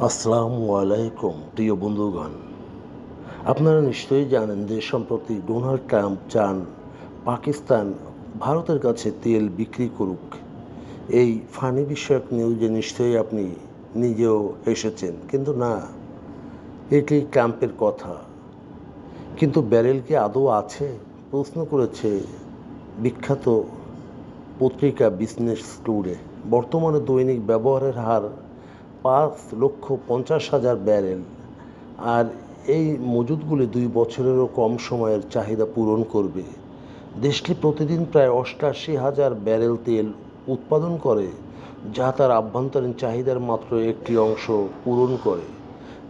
আসসালামু আলাইকুম প্রিয় বন্ধুগণ। আপনারা নিশ্চয়ই জানেন যে সম্প্রতি ডোনাল্ড ট্রাম্প চান পাকিস্তান ভারতের কাছে তেল বিক্রি করুক। এই ফানি বিষয়ক নিউজে নিশ্চয়ই আপনি নিজেও এসেছেন, কিন্তু না, এটি ট্রাম্পের কথা। কিন্তু ব্যারেল কি আদৌ আছে, প্রশ্ন করেছে বিখ্যাত পত্রিকা বিজনেস টুডে। বর্তমানে দৈনিক ব্যবহারের হার 5,50,000 ব্যারেল, আর এই মজুদগুলি 2 বছরেরও কম সময়ের চাহিদা পূরণ করবে। দেশটি প্রতিদিন প্রায় 88,000 ব্যারেল তেল উৎপাদন করে, যা তার আভ্যন্তরীণ চাহিদার মাত্র একটি অংশ পূরণ করে।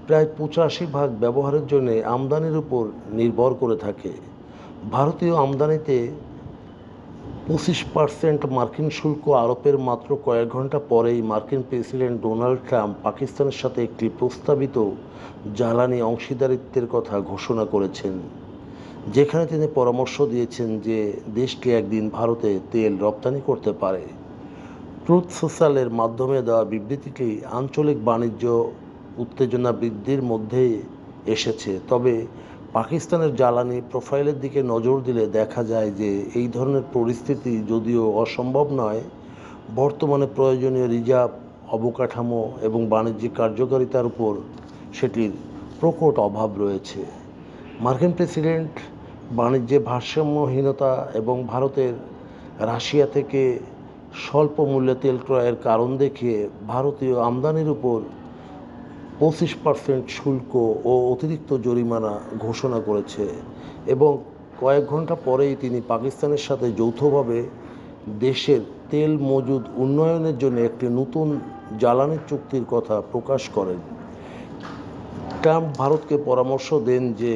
প্রায় 85% ব্যবহারের জন্য আমদানির উপর নির্ভর করে থাকে। ভারতীয় আমদানিতে 25% মার্কিন শুল্ক আরোপের মাত্র কয়েক ঘন্টা পরেই মার্কিন প্রেসিডেন্ট ডোনাল্ড ট্রাম্প পাকিস্তানের সাথে একটি প্রস্তাবিত জ্বালানি অংশীদারিত্বের কথা ঘোষণা করেছেন, যেখানে তিনি পরামর্শ দিয়েছেন যে দেশটি একদিন ভারতে তেল রপ্তানি করতে পারে। ট্রুথ সোশ্যালের মাধ্যমে দেওয়া বিবৃতিটি আঞ্চলিক বাণিজ্য উত্তেজনা বৃদ্ধির মধ্যে এসেছে। তবে পাকিস্তানের জ্বালানি প্রোফাইলের দিকে নজর দিলে দেখা যায় যে এই ধরনের পরিস্থিতি যদিও অসম্ভব নয়, বর্তমানে প্রয়োজনীয় রিজার্ভ, অবকাঠামো এবং বাণিজ্যিক কার্যকারিতার উপর সেটির প্রকট অভাব রয়েছে। মার্কিন প্রেসিডেন্ট বাণিজ্যে ভারসাম্যহীনতা এবং ভারতের রাশিয়া থেকে স্বল্প মূল্যে তেল ক্রয়ের কারণ দেখিয়ে ভারতীয় আমদানির উপর 25% শুল্ক ও অতিরিক্ত জরিমানা ঘোষণা করেছে, এবং কয়েক ঘন্টা পরেই তিনি পাকিস্তানের সাথে যৌথভাবে দেশের তেল মজুদ উন্নয়নের জন্য একটি নতুন জ্বালানি চুক্তির কথা প্রকাশ করেন। ট্রাম্প ভারতকে পরামর্শ দেন যে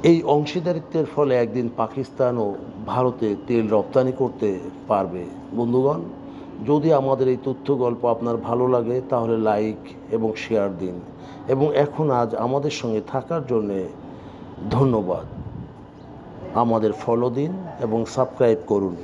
এই অংশীদারিত্বের ফলে একদিন পাকিস্তানও ভারতে তেল রপ্তানি করতে পারবে। বন্ধুগণ, যদি আমাদের এই তথ্য গল্প আপনার ভালো লাগে তাহলে লাইক এবং শেয়ার দিন, এবং আজ আমাদের সঙ্গে থাকার জন্যে ধন্যবাদ। আমাদের ফলো দিন এবং সাবস্ক্রাইব করুন।